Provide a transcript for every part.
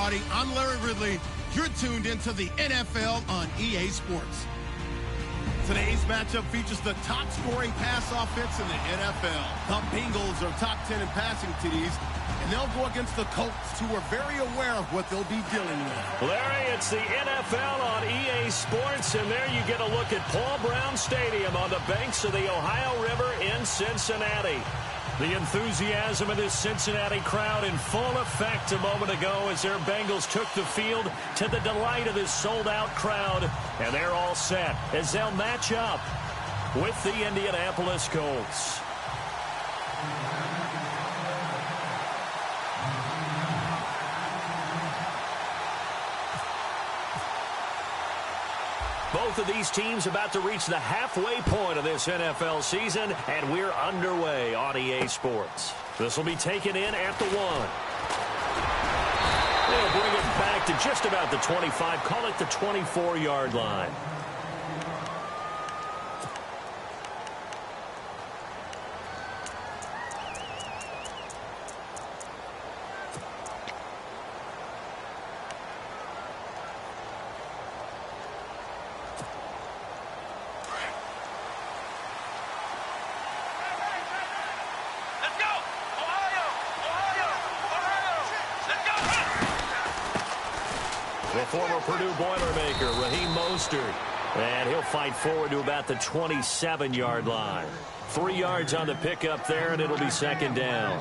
everybody. I'm Larry Ridley. You're tuned into the NFL on EA Sports. Today's matchup features the top-scoring pass offense in the NFL. The Bengals are top 10 in passing TDs, and they'll go against the Colts, who are very aware of what they'll be dealing with. Larry, it's the NFL on EA Sports, and there you get a look at Paul Brown Stadium on the banks of the Ohio River in Cincinnati. The enthusiasm of this Cincinnati crowd in full effect a moment ago as their Bengals took the field to the delight of this sold-out crowd. And they're all set as they'll match up with the Indianapolis Colts. Both of these teams about to reach the halfway point of this NFL season, and we're underway on EA Sports. This will be taken in at the 1. They'll bring it back to just about the 25, call it the 24-yard line. The former Purdue Boilermaker, Raheem Mostert. And he'll fight forward to about the 27-yard line. 3 yards on the pickup there, and it'll be second down.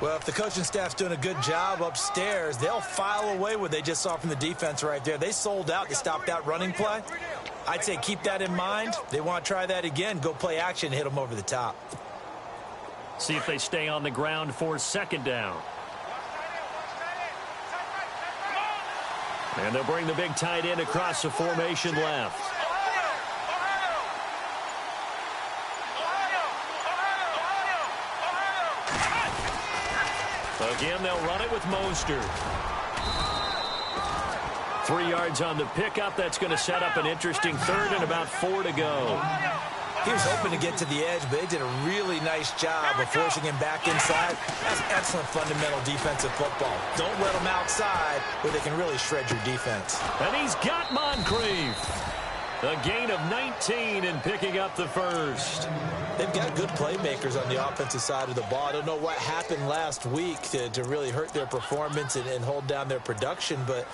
Well, if the coaching staff's doing a good job upstairs, they'll file away what they just saw from the defense right there. They sold out to stop that running play. I'd say keep that in mind. They want to try that again. Go play action, hit them over the top. See if they stay on the ground for second down. And they'll bring the big tight end across the formation left. Again, they'll run it with Mostert. 3 yards on the pickup. That's going to set up an interesting third and about 4 to go. He was hoping to get to the edge, but they did a really nice job of forcing him back inside. That's excellent fundamental defensive football. Don't let them outside where they can really shred your defense. And he's got Moncrief. A gain of 19 and picking up the first. They've got good playmakers on the offensive side of the ball. I don't know what happened last week to really hurt their performance and hold down their production, but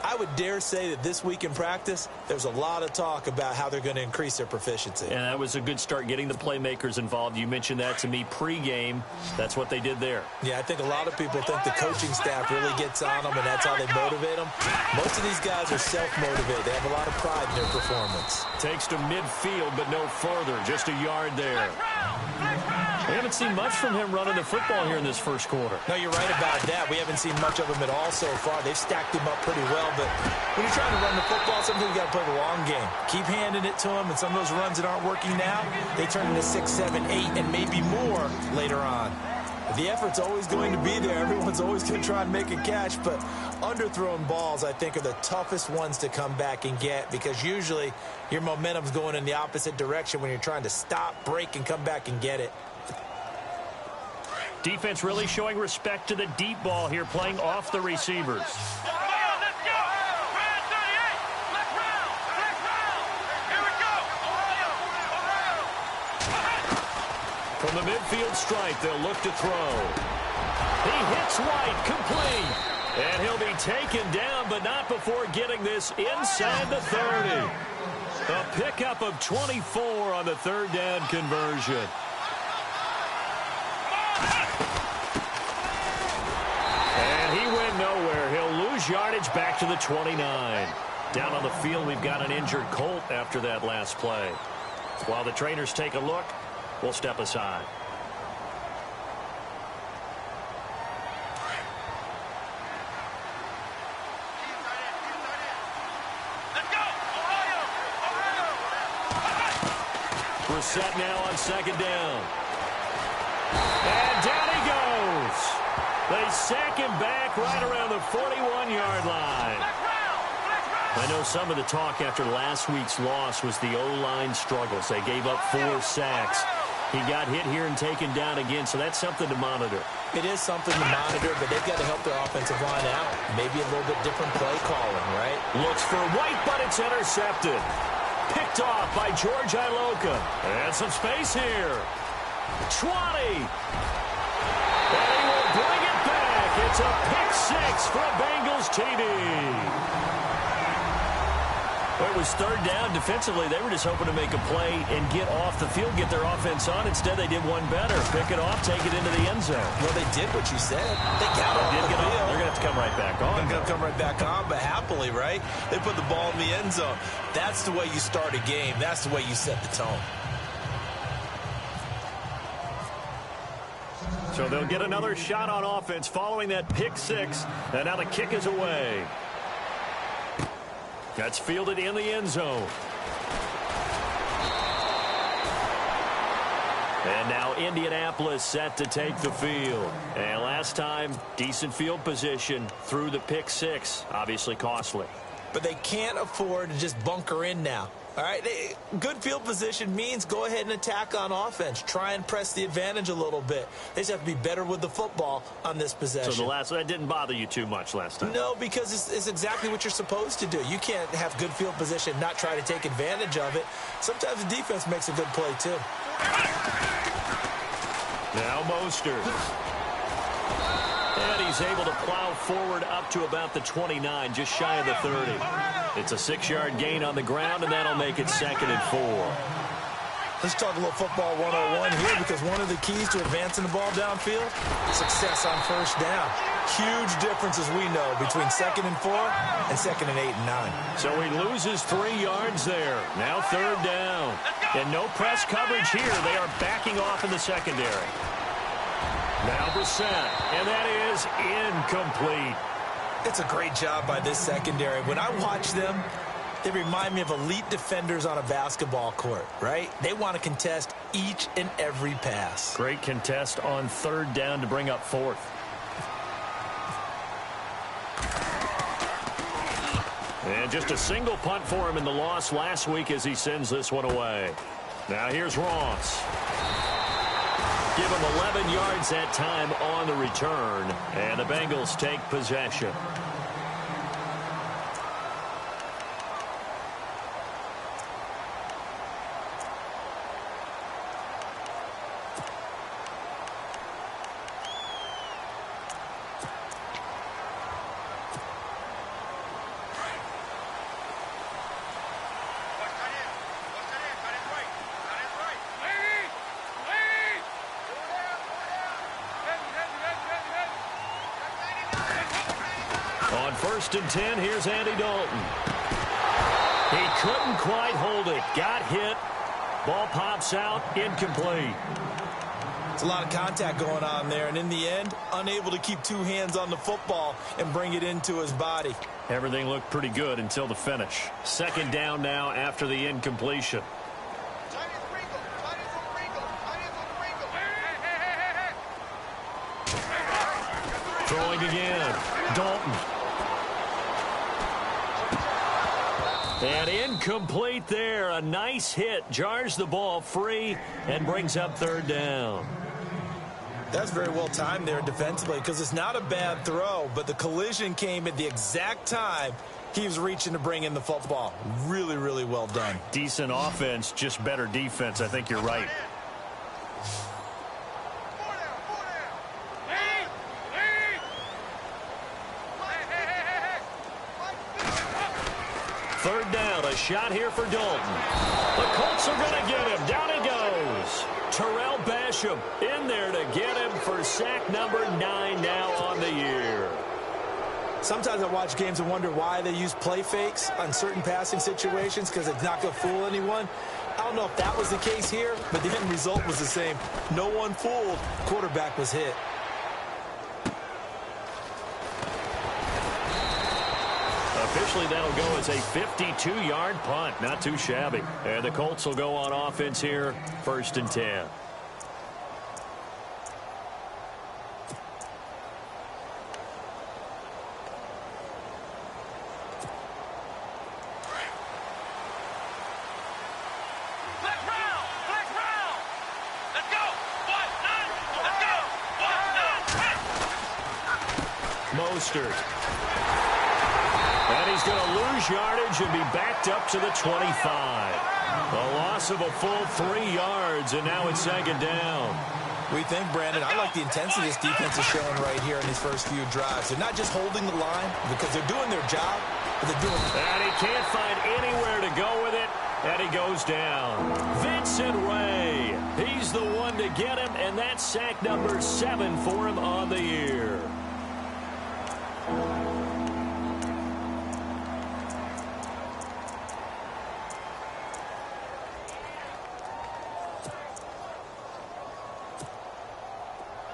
I would dare say that this week in practice, there's a lot of talk about how they're going to increase their proficiency. And that was a good start getting the playmakers involved. You mentioned that to me pregame. That's what they did there. Yeah, I think a lot of people think the coaching staff really gets on them, and that's how they motivate them. Most of these guys are self-motivated. They have a lot of pride in their performance. Takes to midfield, but no further. Just a yard there. We haven't seen much from him running the football here in this first quarter. No, you're right about that. We haven't seen much of him at all so far. They've stacked him up pretty well, but when you're trying to run the football, sometimes you got to play the long game. Keep handing it to him, and some of those runs that aren't working now, they turn into 6, 7, 8, and maybe more later on. The effort's always going to be there. Everyone's always going to try and make a catch, but underthrown balls, I think, are the toughest ones to come back and get because usually your momentum's going in the opposite direction when you're trying to stop, break, and come back and get it. Defense really showing respect to the deep ball here, playing off the receivers. From the midfield stripe, they'll look to throw. He hits White, complete. And he'll be taken down, but not before getting this inside the 30. A pickup of 24 on the third down conversion. And he went nowhere. He'll lose yardage back to the 29. Down on the field, we've got an injured Colt after that last play. While the trainers take a look, we'll step aside. We're set now on second down. And down he goes. They sack him back right around the 41-yard line. I know some of the talk after last week's loss was the O-line struggles. They gave up 4 sacks. He got hit here and taken down again, so that's something to monitor. It is something to monitor, but they've got to help their offensive line out. Maybe a little bit different play calling, right? Looks for White, but it's intercepted. Picked off by George Iloka. And some space here. 20. And he will bring it back. It's a pick six for a Bengals TD. Well, it was third down. Defensively, they were just hoping to make a play and get off the field, get their offense on. Instead, they did one better. Pick it off, take it into the end zone. Well, they did what you said. They got off the field. They're going to have to come right back on. They're going to come right back on, but happily, right? They put the ball in the end zone. That's the way you start a game. That's the way you set the tone. So they'll get another shot on offense following that pick six. And now the kick is away. That's fielded in the end zone. And now Indianapolis set to take the field. And last time, decent field position through the pick six. Obviously costly. But they can't afford to just bunker in now. All right, good field position means go ahead and attack on offense. Try and press the advantage a little bit. They just have to be better with the football on this possession. So that didn't bother you too much last time? No, because it's exactly what you're supposed to do. You can't have good field position, not try to take advantage of it. Sometimes the defense makes a good play, too. Now Mostert. And he's able to plow forward up to about the 29, just shy of the 30. It's a 6-yard gain on the ground, and that'll make it 2nd and 4. Let's talk a little football 101 here, because one of the keys to advancing the ball downfield, success on first down. Huge difference, as we know, between 2nd and 4 and 2nd and 8 and 9. So he loses 3 yards there. Now 3rd down. And no press coverage here. They are backing off in the secondary. Now Brissett, and that is incomplete. It's a great job by this secondary. When I watch them, they remind me of elite defenders on a basketball court, right? They want to contest each and every pass. Great contest on 3rd down to bring up 4th. And just a single punt for him in the loss last week as he sends this one away. Now here's Ross. Give him 11 yards that time on the return. And the Bengals take possession. On 1st and 10, here's Andy Dalton. He couldn't quite hold it. Got hit. Ball pops out. Incomplete. It's a lot of contact going on there, and in the end, unable to keep 2 hands on the football and bring it into his body. Everything looked pretty good until the finish. 2nd down now after the incompletion. Throwing again. Dalton. And incomplete there. A nice hit. Jars the ball free and brings up 3rd down. That's very well timed there defensively, because it's not a bad throw, but the collision came at the exact time he was reaching to bring in the football. Really, really well done. Decent offense, just better defense. I think you're right. Third down, a shot here for Dalton. The Colts are going to get him. Down he goes. Terrell Basham in there to get him for sack number 9 now on the year. Sometimes I watch games and wonder why they use play fakes on certain passing situations, because it's not going to fool anyone. I don't know if that was the case here, but the end result was the same. No one fooled. Quarterback was hit. Officially, that'll go as a 52-yard punt. Not too shabby. And the Colts will go on offense here, 1st and 10. Mostert. And he's going to lose yardage and be backed up to the 25. A loss of a full 3 yards, and now it's second down. We think, Brandon, I like the intensity this defense is showing right here in these first few drives. They're not just holding the line because they're doing their job, but they're doing it. And he can't find anywhere to go with it, and he goes down. Vincent Ray, he's the one to get him, and that's sack number 7 for him on the year.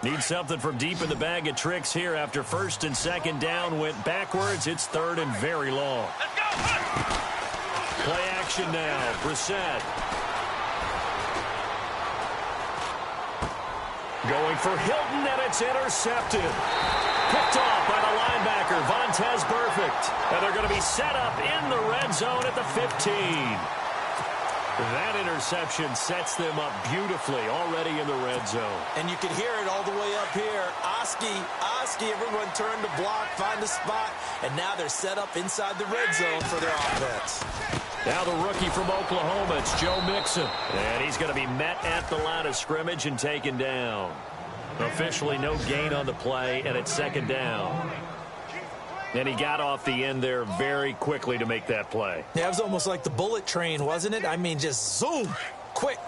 Need something from deep in the bag of tricks here after first and second down went backwards. It's third and very long. Play action now. Brissett. Going for Hilton, and it's intercepted. Picked off by the linebacker, Vontaze Burfict. And they're going to be set up in the red zone at the 15. That interception sets them up beautifully already in the red zone. And you can hear it all the way up here. Oski, everyone turned to block, find a spot, and now they're set up inside the red zone for their offense. Now the rookie from Oklahoma, it's Joe Mixon. And he's going to be met at the line of scrimmage and taken down. Officially no gain on the play, and it's second down. And he got off the end there very quickly to make that play. Yeah, it was almost like the bullet train, wasn't it? I mean, just zoom. Quick.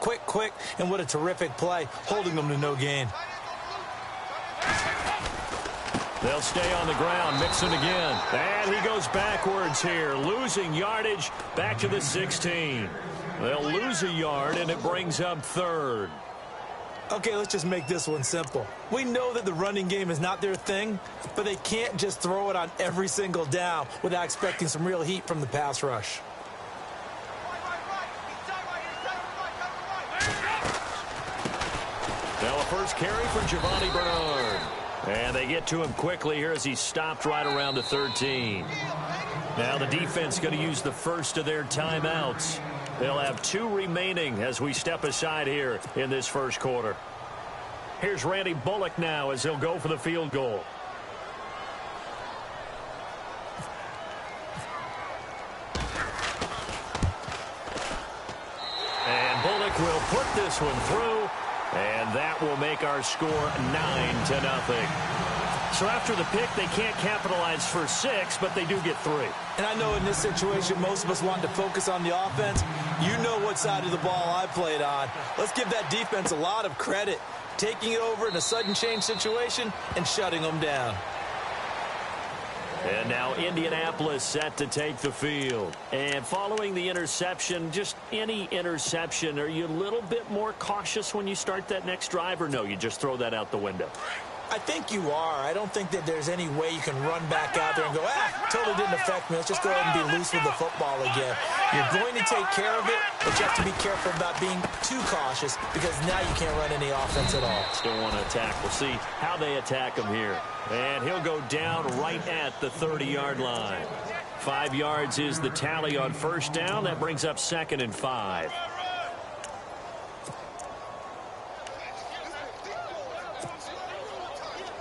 And what a terrific play, holding them to no gain. They'll stay on the ground. Mixon again. And he goes backwards here, losing yardage back to the 16. They'll lose a yard, and it brings up third. Okay, let's just make this one simple. We know that the running game is not their thing, but they can't just throw it on every single down without expecting some real heat from the pass rush. Now a first carry for Giovanni Bernard. And they get to him quickly here as he stopped right around the 13. Now the defense going to use the first of their timeouts. They'll have 2 remaining as we step aside here in this first quarter. Here's Randy Bullock now as he'll go for the field goal. And Bullock will put this one through, and that will make our score 9-0. So after the pick, they can't capitalize for 6, but they do get 3. And I know in this situation, most of us want to focus on the offense. You know what side of the ball I played on. Let's give that defense a lot of credit, taking it over in a sudden change situation and shutting them down. And now Indianapolis set to take the field. And following the interception, just any interception, are you a little bit more cautious when you start that next drive, or no, you just throw that out the window? I think you are. I don't think that there's any way you can run back out there and go, totally didn't affect me. Let's just go ahead and be loose with the football again. You're going to take care of it, but you have to be careful about being too cautious because now you can't run any offense at all. Still want to attack. We'll see how they attack him here. And he'll go down right at the 30-yard line. 5 yards is the tally on first down. That brings up 2nd and 5.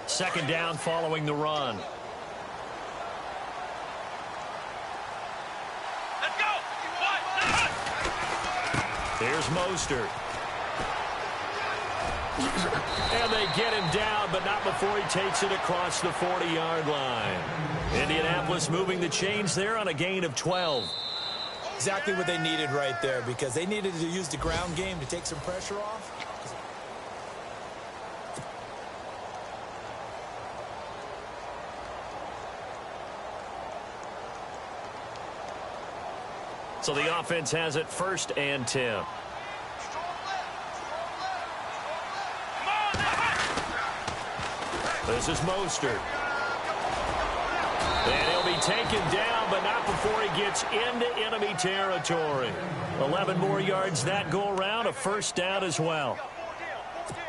Second down following the run. Let's go. Here's Mostert. And they get him down, but not before he takes it across the 40-yard line. Indianapolis moving the chains there on a gain of 12. Exactly what they needed right there because they needed to use the ground game to take some pressure off. So the offense has it 1st and 10. This is Mostert. And he'll be taken down, but not before he gets into enemy territory. 11 more yards that go around, a first down as well.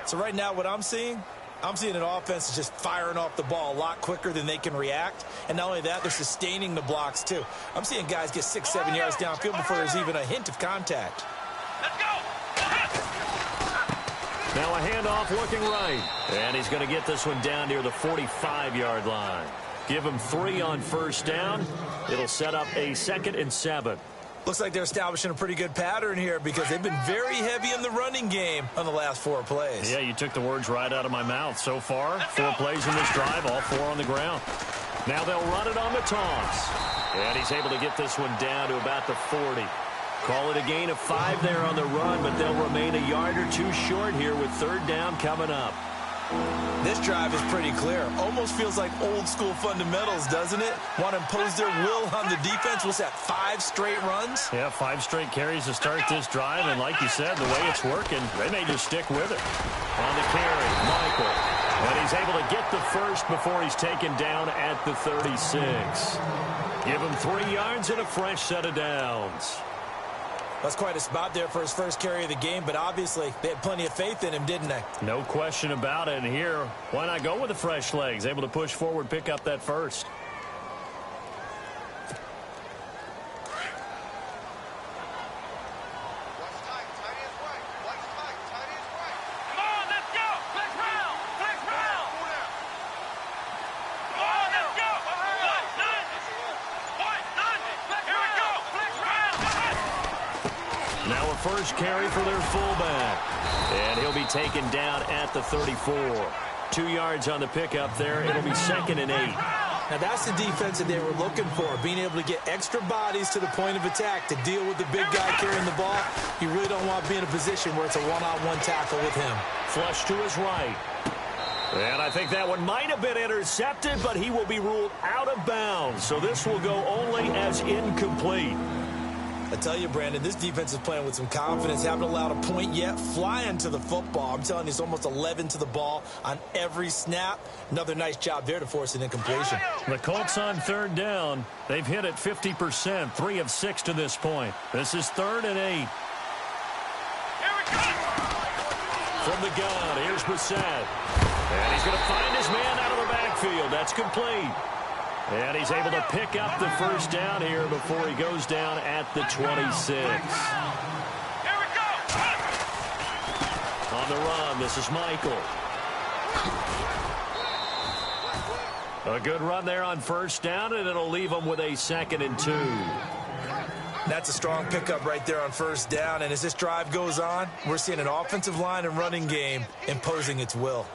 So right now what I'm seeing an offense just firing off the ball a lot quicker than they can react. And not only that, they're sustaining the blocks too. I'm seeing guys get 6-7 yards downfield before there's even a hint of contact. Let's go. Now a handoff looking right. And he's going to get this one down near the 45-yard line. Give him 3 on first down. It'll set up a 2nd and 7. Looks like they're establishing a pretty good pattern here because they've been very heavy in the running game on the last 4 plays. Yeah, you took the words right out of my mouth. So far, 4 plays in this drive, all 4 on the ground. Now they'll run it on the toss. And he's able to get this one down to about the 40. Call it a gain of 5 there on the run, but they'll remain a yard or 2 short here with 3rd down coming up. This drive is pretty clear. Almost feels like old school fundamentals, doesn't it? Want to impose their will on the defense. What's that, 5 straight runs? Yeah, 5 straight carries to start this drive, and like you said, the way it's working, they may just stick with it. On the carry, Michael. And he's able to get the first before he's taken down at the 36. Give him 3 yards and a fresh set of downs. That's quite a spot there for his first carry of the game, but obviously they had plenty of faith in him, didn't they? No question about it. And here, why not go with the fresh legs? Able to push forward, pick up that first. First carry for their fullback. And he'll be taken down at the 34. 2 yards on the pickup there. It'll be 2nd and 8. Now that's the defense that they were looking for, being able to get extra bodies to the point of attack to deal with the big guy carrying the ball. You really don't want to be in a position where it's a one-on-one tackle with him. Flush to his right. And I think that one might have been intercepted, but he will be ruled out of bounds. So this will go only as incomplete. I tell you, Brandon, this defense is playing with some confidence. Haven't allowed a point yet. Flying to the football. I'm telling you, it's almost 11 to the ball on every snap. Another nice job there to force an incompletion. The Colts on 3rd down. They've hit it 50%, 3 of 6 to this point. This is 3rd and 8. Here we go. From the gun, here's Brissett. And he's going to find his man out of the backfield. That's complete. And he's able to pick up the first down here before he goes down at the 26. Here we go. On the run, this is Michael. A good run there on first down, and it'll leave him with a 2nd and 2. That's a strong pickup right there on first down. And as this drive goes on, we're seeing an offensive line and running game imposing its will.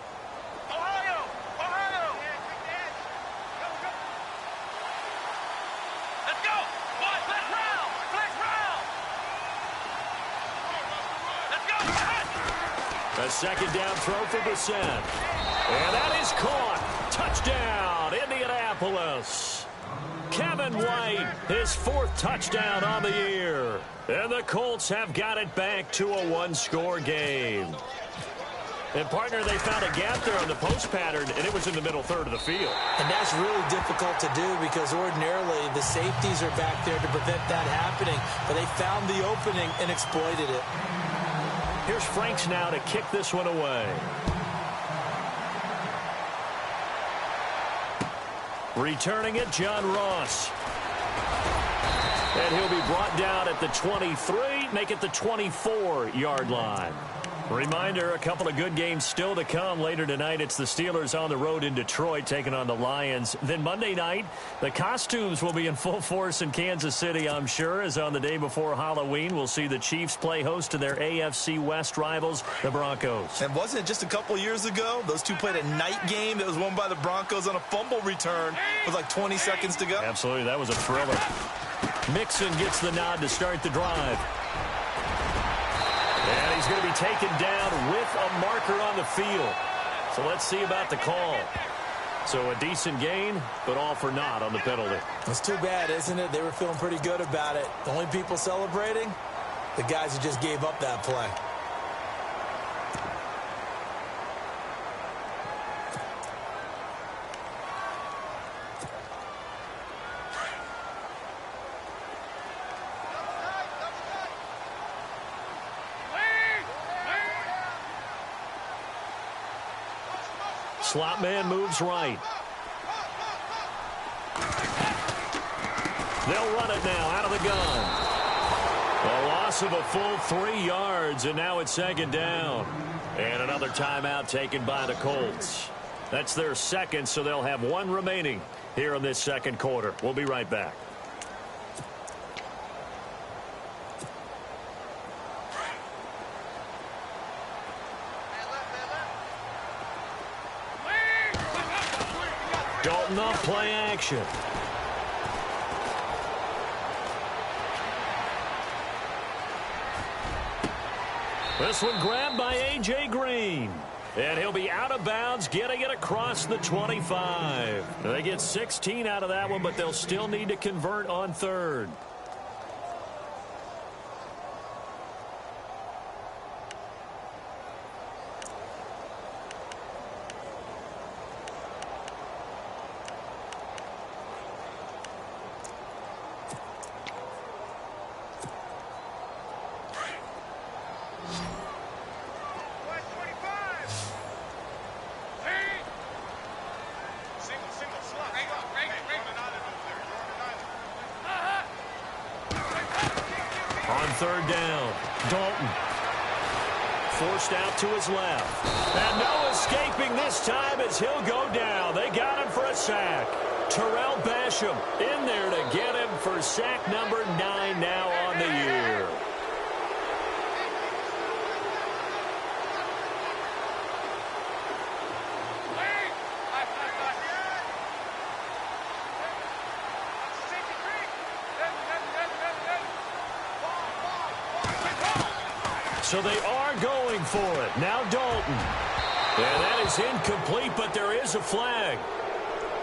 A 2nd down throw for Brissett. And that is caught. Touchdown, Indianapolis. Kevin White, his 4th touchdown on the year. And the Colts have got it back to a 1-score game. And, partner, they found a gap there on the post pattern, and it was in the middle 3rd of the field. And that's really difficult to do because ordinarily the safeties are back there to prevent that happening. But they found the opening and exploited it. Here's Franks now to kick this one away. Returning it, John Ross. And he'll be brought down at the 23, make it the 24-yard line. Reminder, a couple of good games still to come. Later tonight, it's the Steelers on the road in Detroit taking on the Lions. Then Monday night, the costumes will be in full force in Kansas City, I'm sure, as on the day before Halloween, we'll see the Chiefs play host to their AFC West rivals, the Broncos. And wasn't it just a couple years ago, those two played a night game that was won by the Broncos on a fumble return with like 20 seconds to go? Absolutely, that was a thriller. Mixon gets the nod to start the drive. And he's going to be taken down with a marker on the field. So let's see about the call. So a decent gain, but all for naught on the penalty. It's too bad, isn't it? They were feeling pretty good about it. The only people celebrating, the guys who just gave up that play. Slot man moves right. They'll run it now out of the gun. A loss of a full 3 yards, and now it's 2nd down. And another timeout taken by the Colts. That's their second, so they'll have one remaining here in this second quarter. We'll be right back. Dalton off play action. This one grabbed by A.J. Green. And he'll be out of bounds, getting it across the 25. They get 16 out of that one, but they'll still need to convert on third. On third down, Dalton. Forced out to his left. And no escaping this time as he'll go down. They got him for a sack. Terrell Basham in there to get him for sack number 9 now on the year. So they are going for it. Now Dalton. And that is incomplete, but there is a flag.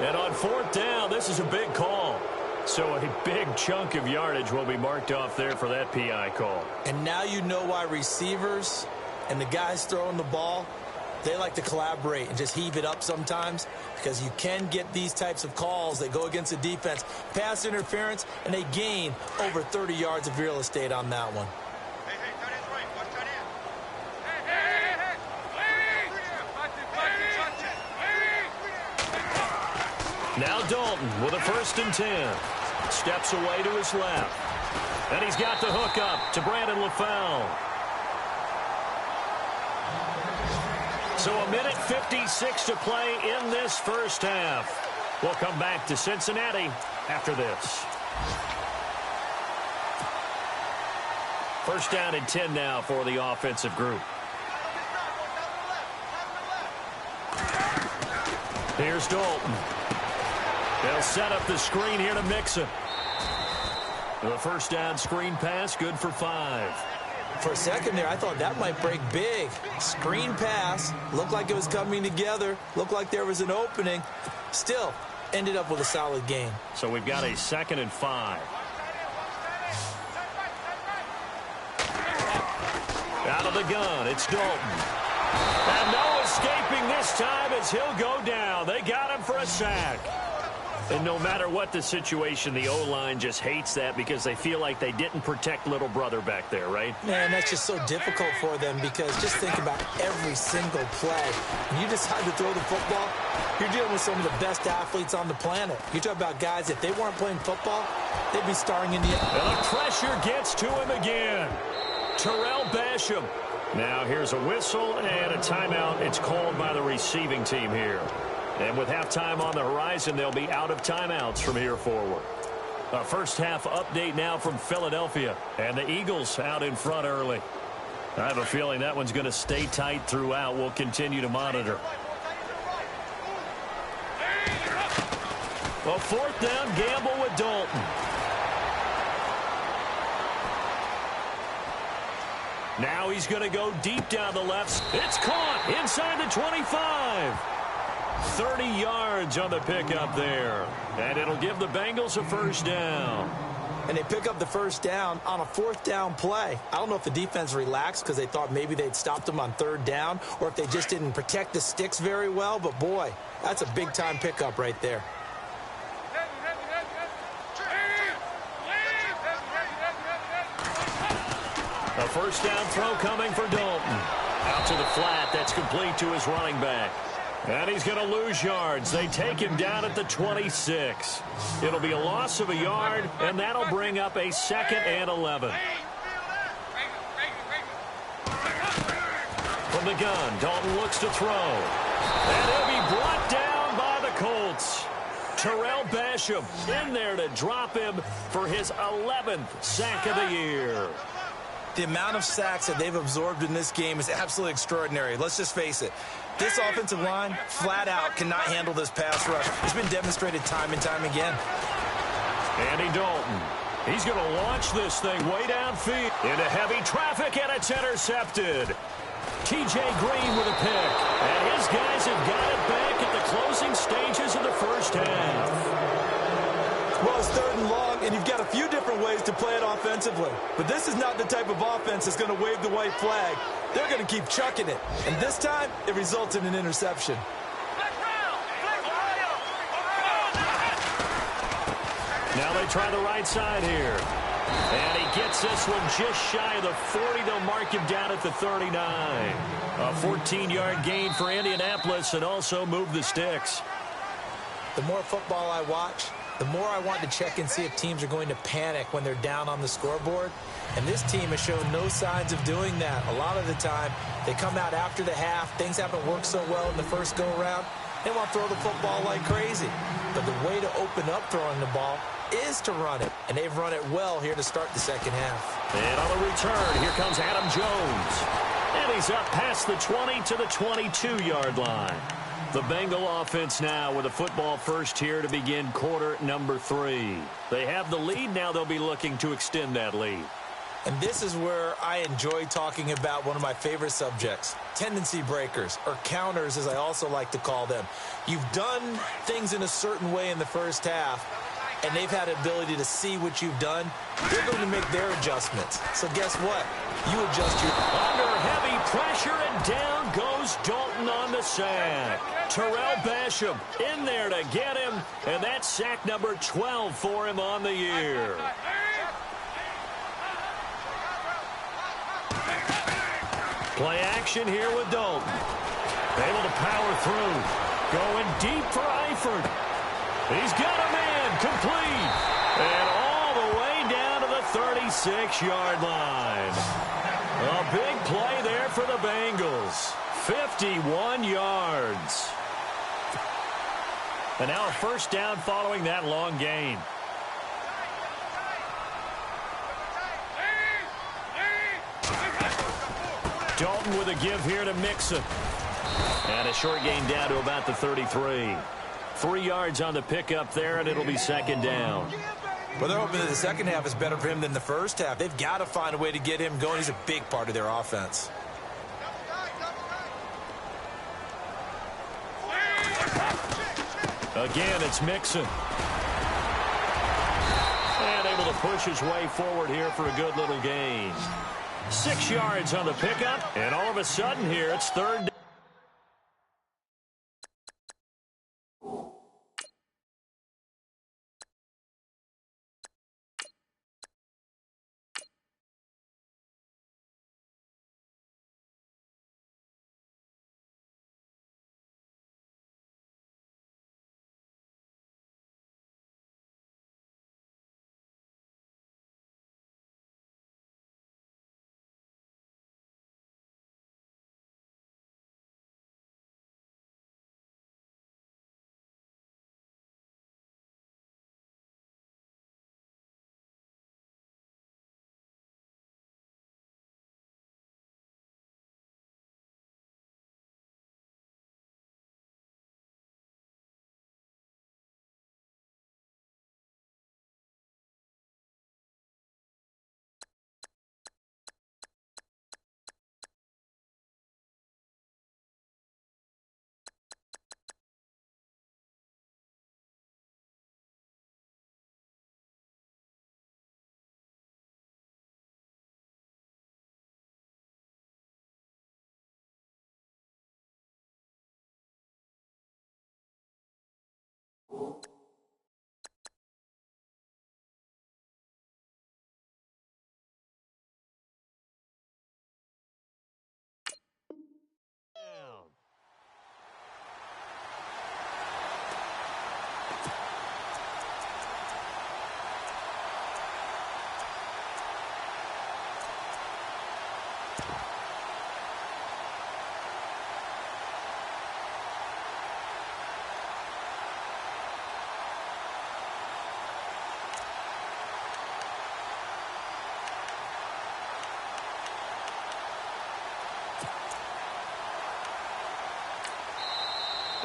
And on fourth down, this is a big call. So a big chunk of yardage will be marked off there for that PI call. And now you know why receivers and the guys throwing the ball, they like to collaborate and just heave it up sometimes, because you can get these types of calls that go against the defense. Pass interference, and they gain over 30 yards of real estate on that one. Now Dalton with a 1st and 10. Steps away to his left. And he's got the hook up to Brandon LaFell. So a minute 56 to play in this first half. We'll come back to Cincinnati after this. First down and 10 now for the offensive group. Here's Dalton. They'll set up the screen here to Mixon. The first down screen pass, good for 5. For a second there, I thought that might break big. Screen pass, looked like it was coming together, looked like there was an opening. Still, ended up with a solid gain. So we've got a 2nd and 5. Out of the gun, it's Dalton. And no escaping this time as he'll go down. They got him for a sack. And no matter what the situation, the O-line just hates that because they feel like they didn't protect little brother back there, right? Man, that's just so difficult for them, because just think about every single play. When you decide to throw the football, you're dealing with some of the best athletes on the planet. You talk about guys, if they weren't playing football, they'd be starring in the... And the pressure gets to him again. Terrell Basham. Now here's a whistle and a timeout. It's called by the receiving team here. And with halftime on the horizon, they'll be out of timeouts from here forward. A first half update now from Philadelphia. And the Eagles out in front early. I have a feeling that one's going to stay tight throughout. We'll continue to monitor. A 4th down gamble with Dalton. Now he's going to go deep down the left. It's caught inside the 25. 30 yards on the pickup there. And it'll give the Bengals a first down. And they pick up the first down on a 4th down play. I don't know if the defense relaxed because they thought maybe they'd stopped them on 3rd down, or if they just didn't protect the sticks very well. But, boy, that's a big-time pickup right there. A first down throw coming for Dalton. Out to the flat. That's complete to his running back. And he's going to lose yards. They take him down at the 26. It'll be a loss of a yard, and that'll bring up a 2nd and 11. From the gun, Dalton looks to throw. And he'll be brought down by the Colts. Terrell Basham in there to drop him for his 11th sack of the year. The amount of sacks that they've absorbed in this game is absolutely extraordinary. Let's just face it. This offensive line, flat out, cannot handle this pass rush. It's been demonstrated time and time again. Andy Dalton. He's going to launch this thing way downfield into heavy traffic, and it's intercepted. T.J. Green with a pick. And his guys have got it back at the closing stages of the first half. Well, it's 3rd and long, and you've got a few different ways to play it offensively. But this is not the type of offense that's going to wave the white flag. They're going to keep chucking it. And this time, it results in an interception. Now they try the right side here. And he gets this one just shy of the 40. They'll mark him down at the 39. A 14-yard gain for Indianapolis and also move the sticks. The more football I watch, the more I want to check and see if teams are going to panic when they're down on the scoreboard. And this team has shown no signs of doing that. A lot of the time, they come out after the half. Things haven't worked so well in the first go-around. They want to throw the football like crazy. But the way to open up throwing the ball is to run it. And they've run it well here to start the second half. And on the return, here comes Adam Jones. And he's up past the 20 to the 22-yard line. The Bengal offense now with a football first here to begin quarter number 3. They have the lead. Now they'll be looking to extend that lead. And this is where I enjoy talking about one of my favorite subjects, tendency breakers, or counters as I also like to call them. You've done things in a certain way in the first half, and they've had the ability to see what you've done. They're going to make their adjustments. So guess what? You adjust your... Under heavy pressure, and down goes Dalton on the sack. Terrell Basham in there to get him, and that's sack number 12 for him on the year. Play action here with Dalton. Able to power through. Going deep for Eifert. He's got a man complete. And all the way down to the 36-yard line. A big play there for the Bengals. 51 yards. And now a first down following that long gain. Dalton with a give here to Mixon. And a short gain down to about the 33. 3 yards on the pickup there, and it'll be second down. Well, they're hoping that the second half is better for him than the first half. They've got to find a way to get him going. He's a big part of their offense. Again, it's Mixon. And able to push his way forward here for a good little gain. 6 yards on the pickup, and all of a sudden here, it's third down.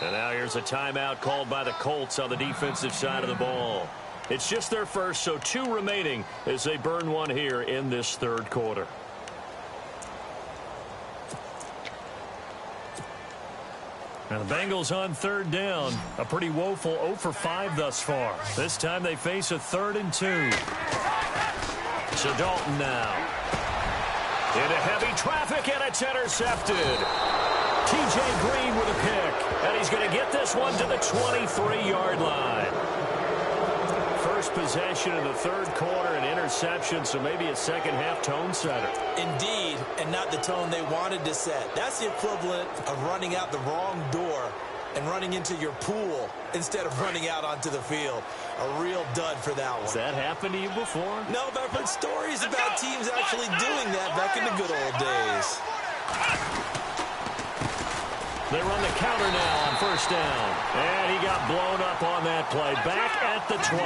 And now here's a timeout called by the Colts on the defensive side of the ball. It's just their first, so 2 remaining as they burn one here in this third quarter. Now the Bengals on third down. A pretty woeful 0 for 5 thus far. This time they face a 3rd and 2. So Dalton now. Into heavy traffic, and it's intercepted. T.J. Green with a pick. And he's going to get this one to the 23-yard line. First possession in the third quarter, an interception, so maybe a second-half tone setter. Indeed, and not the tone they wanted to set. That's the equivalent of running out the wrong door and running into your pool instead of running out onto the field. A real dud for that one. Has that happened to you before? No, but I've heard stories about teams actually doing that back in the good old days. They run the counter now on first down. And he got blown up on that play. Back at the 20.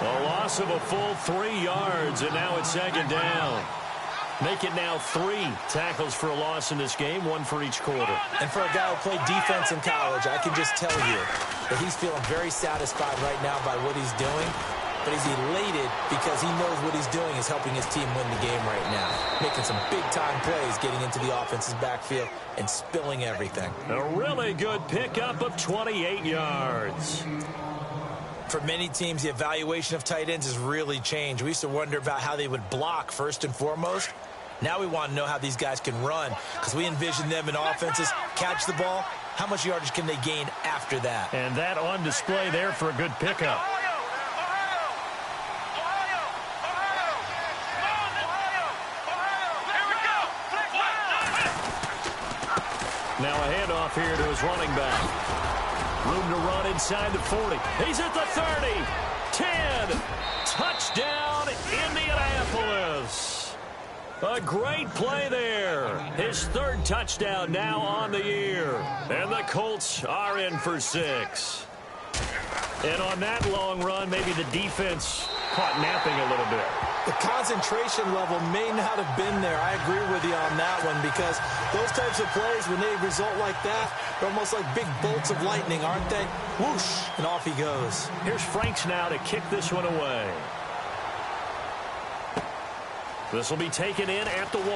A loss of a full 3 yards, and now it's second down. Make it now 3 tackles for a loss in this game, 1 for each quarter. And for a guy who played defense in college, I can just tell you that he's feeling very satisfied right now by what he's doing. But he's elated because he knows what he's doing is helping his team win the game right now. Making some big-time plays, getting into the offense's backfield and spilling everything. A really good pickup of 28 yards. For many teams, the evaluation of tight ends has really changed. We used to wonder about how they would block first and foremost. Now we want to know how these guys can run because we envision them in offenses catch the ball. How much yardage can they gain after that? And that on display there for a good pickup. Now a handoff here to his running back. Room to run inside the 40. He's at the 30. 10. Touchdown, Indianapolis. A great play there. His 3rd touchdown now on the year. And the Colts are in for 6. And on that long run, maybe the defense caught napping a little bit. The concentration level may not have been there. I agree with you on that one because those types of plays, when they result like that, they're almost like big bolts of lightning, aren't they? Whoosh, and off he goes. Here's Franks now to kick this one away. This will be taken in at the 1.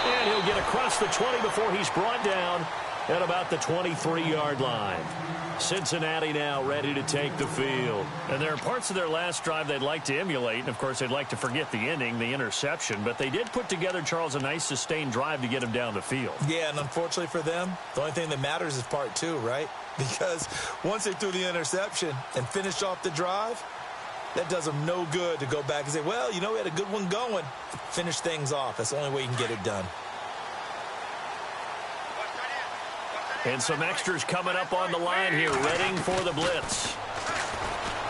And he'll get across the 20 before he's brought down at about the 23-yard line. Cincinnati now ready to take the field. And there are parts of their last drive they'd like to emulate. And, of course, they'd like to forget the ending, the interception. But they did put together, Charles, a nice sustained drive to get him down the field. Yeah, and unfortunately for them, the only thing that matters is part 2, right? Because once they threw the interception and finished off the drive, that does them no good to go back and say, well, you know, we had a good one going. Finish things off. That's the only way you can get it done. And some extras coming up on the line here, readying for the blitz.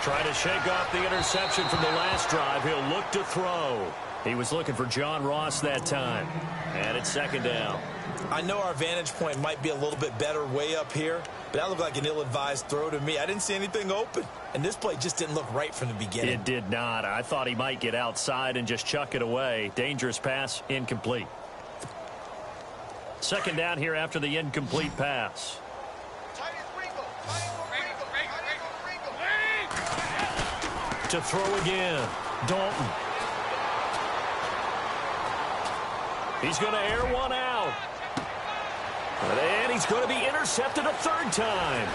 Trying to shake off the interception from the last drive. He'll look to throw. He was looking for John Ross that time. And it's second down. I know our vantage point might be a little bit better way up here, but that looked like an ill-advised throw to me. I didn't see anything open, and this play just didn't look right from the beginning. It did not. I thought he might get outside and just chuck it away. Dangerous pass, incomplete. Second down here after the incomplete pass. To throw again. Dalton. He's going to air one out. And he's going to be intercepted a 3rd time.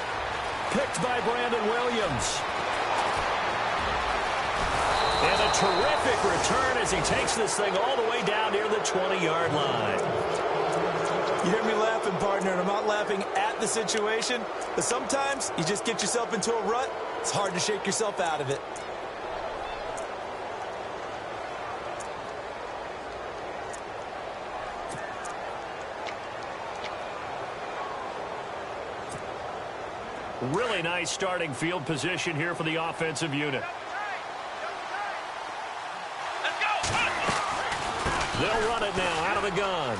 Picked by Brandon Williams. And a terrific return as he takes this thing all the way down near the 20-yard line. You hear me laughing, partner, and I'm not laughing at the situation, but sometimes you just get yourself into a rut. It's hard to shake yourself out of it. Really nice starting field position here for the offensive unit. They'll run it now out of the gun.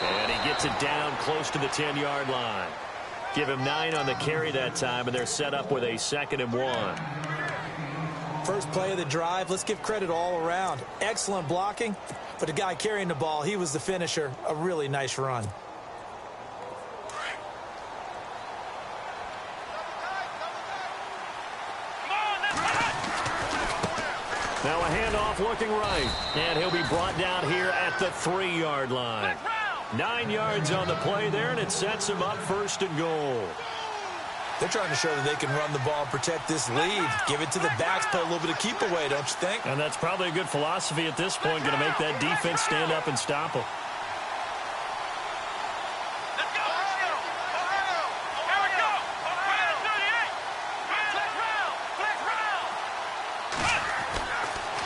And he gets it down close to the 10-yard line. Give him 9 on the carry that time, and they're set up with a 2nd and 1. First play of the drive, let's give credit all around. Excellent blocking, but the guy carrying the ball, he was the finisher. A really nice run. Now a handoff looking right. And he'll be brought down here at the 3-yard line. 9 yards on the play there, and it sets him up 1st and goal. They're trying to show that they can run the ball and protect this lead. Give it to the backs, play a little bit of keep away, don't you think? And that's probably a good philosophy at this point, going to make that defense stand up and stop them.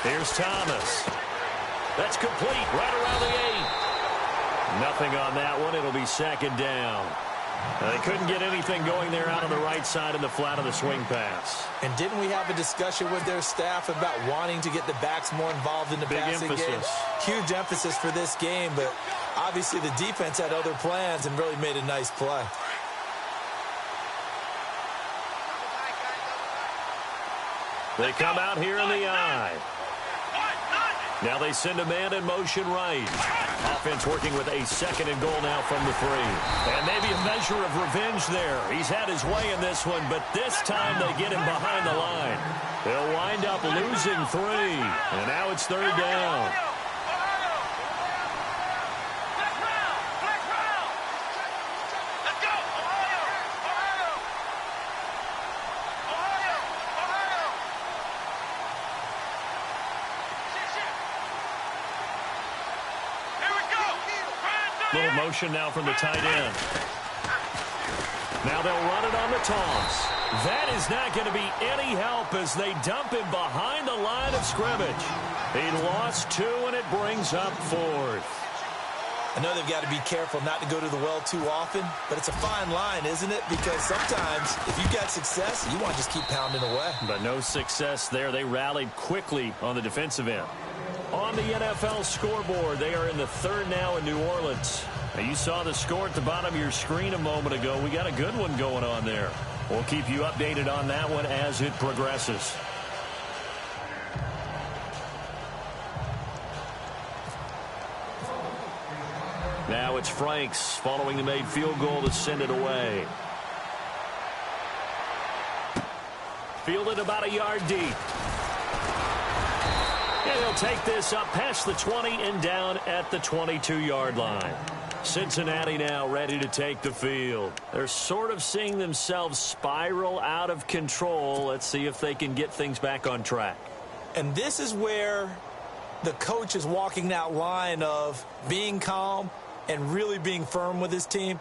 Here's Thomas. That's complete right around the 8. Nothing on that one. It'll be 2nd down. They couldn't get anything going there out on the right side in the flat of the swing pass. And didn't we have a discussion with their staff about wanting to get the backs more involved in the passing game? Huge emphasis for this game, but obviously the defense had other plans and really made a nice play. They come out here in the eye. Now they send a man in motion right. Offense working with a 2nd and goal now from the 3. And maybe a measure of revenge there. He's had his way in this one, but this time they get him behind the line. They'll wind up losing 3. And now it's 3rd down. Little motion now from the tight end. Now they'll run it on the toss. That is not going to be any help as they dump him behind the line of scrimmage. He lost 2, and it brings up 4th. I know they've got to be careful not to go to the well too often, but it's a fine line, isn't it? Because sometimes if you've got success, you want to just keep pounding away. But no success there. They rallied quickly on the defensive end. On the NFL scoreboard, they are in the 3rd now in New Orleans. Now, you saw the score at the bottom of your screen a moment ago. We got a good one going on there. We'll keep you updated on that one as it progresses. Now it's Franks following the made field goal to send it away. Fielded about a yard deep. And he'll take this up past the 20 and down at the 22-yard line. Cincinnati now ready to take the field. They're sort of seeing themselves spiral out of control. Let's see if they can get things back on track. And this is where the coach is walking that line of being calm and really being firm with his team.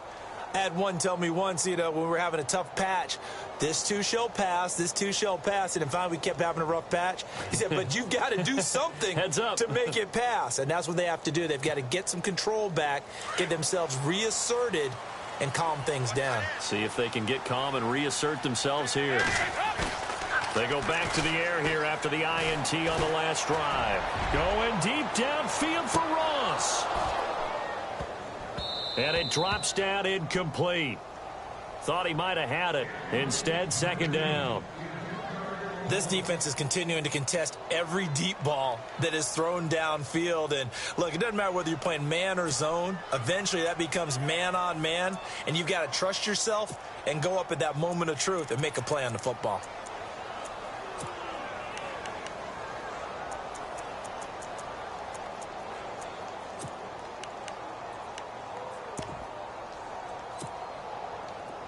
I had one tell me once, when we were having a tough patch, this too shall pass, this too shall pass. And finally, we kept having a rough patch. He said, but you've got to do something to make it pass. And that's what they have to do. They've got to get some control back, get themselves reasserted, and calm things down. See if they can get calm and reassert themselves here. They go back to the air here after the INT on the last drive. Going deep downfield for Ross. And it drops down incomplete. Thought he might have had it. Instead, 2nd down. This defense is continuing to contest every deep ball that is thrown downfield. And, look, it doesn't matter whether you're playing man or zone. Eventually, that becomes man on man. And you've got to trust yourself and go up at that moment of truth and make a play on the football.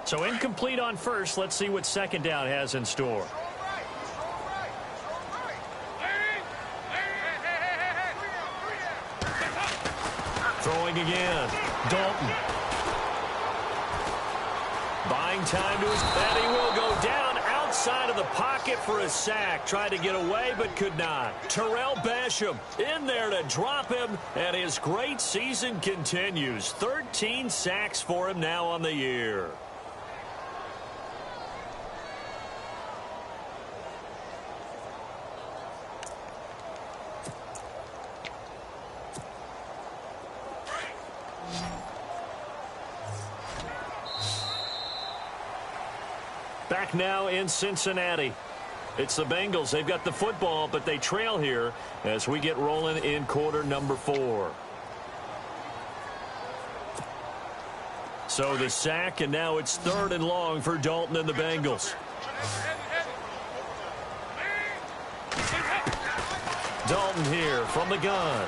So incomplete on first. Let's see what 2nd down has in store. Throwing again. Dalton. Buying time to his... And he will go down outside of the pocket for a sack. Tried to get away, but could not. Terrell Basham in there to drop him, and his great season continues. 13 sacks for him now on the year. Back now in Cincinnati. It's the Bengals. They've got the football, but they trail here as we get rolling in quarter number 4. So the sack, and now it's 3rd and long for Dalton and the Bengals. Dalton here from the gun.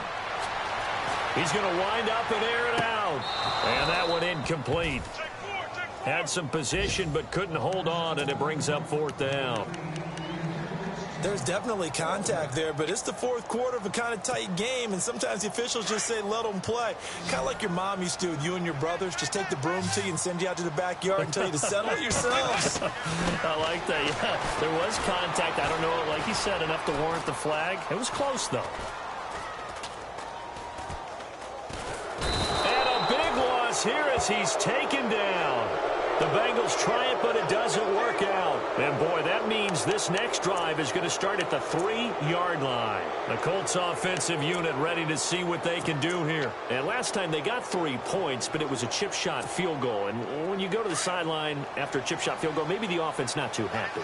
He's going to wind up and air it out. And that one incomplete. Had some position but couldn't hold on, and it brings up 4th down. There's definitely contact there, but it's the 4th quarter of a kind of tight game, and sometimes the officials just say let them play. Kind of like your mom used to with you and your brothers. Just take the broom to you and send you out to the backyard and tell you to settle it yourselves. I like that, yeah. There was contact. I don't know, like you said, enough to warrant the flag. It was close, though. And a big loss here as he's taken down. The Bengals try it, but it doesn't work out. And, boy, that means this next drive is going to start at the 3-yard line. The Colts offensive unit ready to see what they can do here. And last time they got 3 points, but it was a chip shot field goal. And when you go to the sideline after a chip shot field goal, maybe the offense not too happy.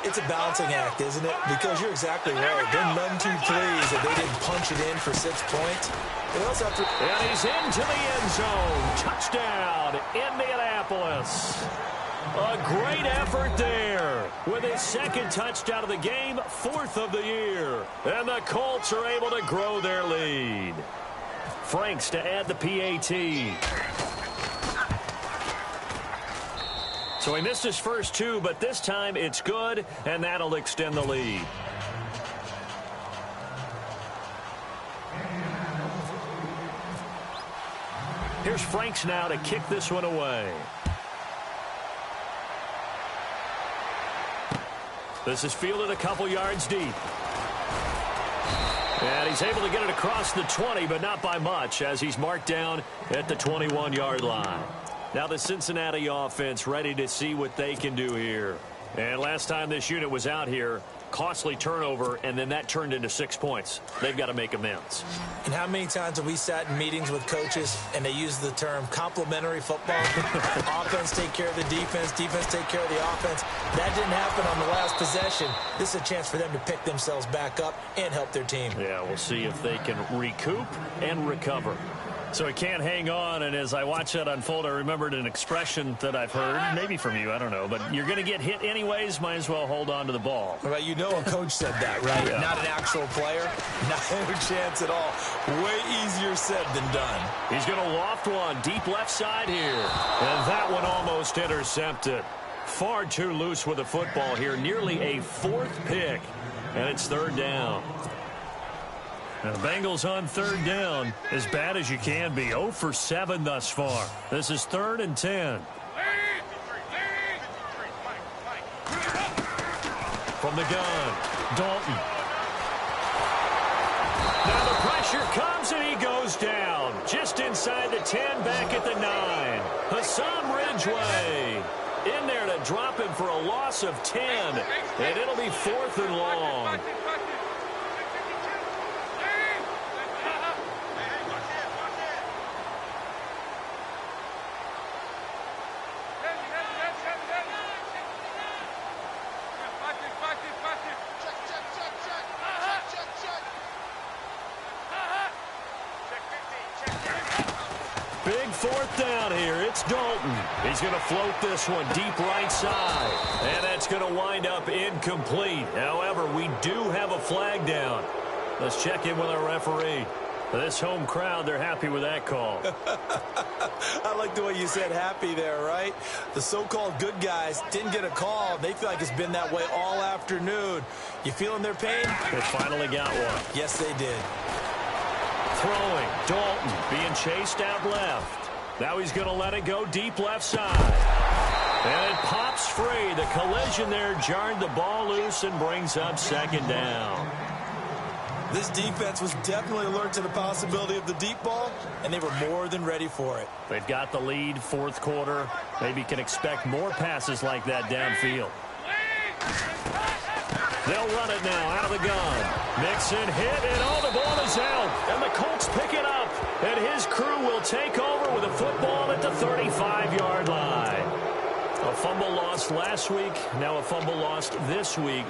It's a balancing act, isn't it? Because you're exactly right. They're none too pleased that they didn't punch it in for 6 points. They also have to... And he's into the end zone. Touchdown, Indianapolis. A great effort there with his 2nd touchdown of the game, 4th of the year. And the Colts are able to grow their lead. Franks to add the PAT. So he missed his first 2, but this time it's good, and that'll extend the lead. Here's Franks now to kick this one away. This is fielded a couple yards deep. And he's able to get it across the 20, but not by much, as he's marked down at the 21-yard line. Now the Cincinnati offense ready to see what they can do here. And last time this unit was out here, costly turnover, and then that turned into 6 points. They've got to make amends. And how many times have we sat in meetings with coaches and they use the term complementary football? Offense take care of the defense, defense take care of the offense. That didn't happen on the last possession. This is a chance for them to pick themselves back up and help their team. Yeah, we'll see if they can recoup and recover. So he can't hang on, and as I watch that unfold, I remembered an expression that I've heard, maybe from you, I don't know, but you're going to get hit anyways, might as well hold on to the ball. Right, you know a coach said that, right? Yeah. Not an actual player. Not a chance at all. Way easier said than done. He's going to loft one deep left side here, and that one almost intercepted. Far too loose with the football here, nearly a 4th pick, and it's 3rd down. Now, the Bengals on 3rd down, as bad as you can be. 0 for 7 thus far. This is 3rd and 10. From the gun, Dalton. Now the pressure comes and he goes down. Just inside the 10, back at the 9. Hassan Ridgeway in there to drop him for a loss of 10. And it'll be 4th and long. Big 4th down here. It's Dalton. He's going to float this one deep right side. And that's going to wind up incomplete. However, we do have a flag down. Let's check in with our referee. This home crowd, they're happy with that call. I like the way you said happy there, right? The so-called good guys didn't get a call. They feel like it's been that way all afternoon. You feeling their pain? They finally got one. Yes, they did. Throwing, Dalton being chased out left. Now he's going to let it go deep left side. And it pops free. The collision there jarred the ball loose and brings up 2nd down. This defense was definitely alert to the possibility of the deep ball, and they were more than ready for it. They've got the lead, 4th quarter. Maybe can expect more passes like that downfield. They'll run it now out of the gun. Mixon hit, and the ball is out. And the Colts pick it up. And his crew will take over with a football at the 35-yard line. A fumble lost last week, now a fumble lost this week.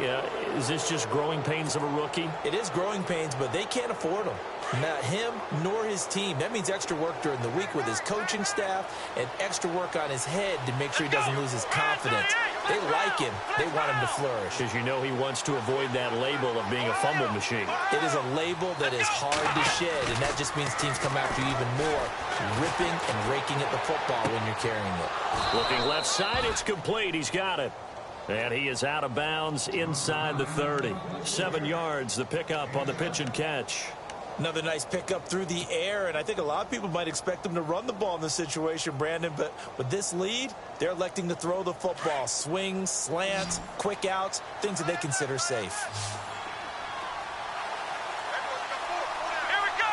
Is this just growing pains of a rookie? It is growing pains, but they can't afford them. Not him nor his team. That means extra work during the week with his coaching staff and extra work on his head to make sure he doesn't lose his confidence. They like him. They want him to flourish. Because you know he wants to avoid that label of being a fumble machine. It is a label that is hard to shed, and that just means teams come after you even more, ripping and raking at the football when you're carrying it. Looking left side, it's complete. He's got it. And he is out of bounds inside the 30. 7 yards, the pickup on the pitch and catch. Another nice pickup through the air, and I think a lot of people might expect them to run the ball in this situation, Brandon, but with this lead, they're electing to throw the football. Swings, slants, quick outs, things that they consider safe. Here we go.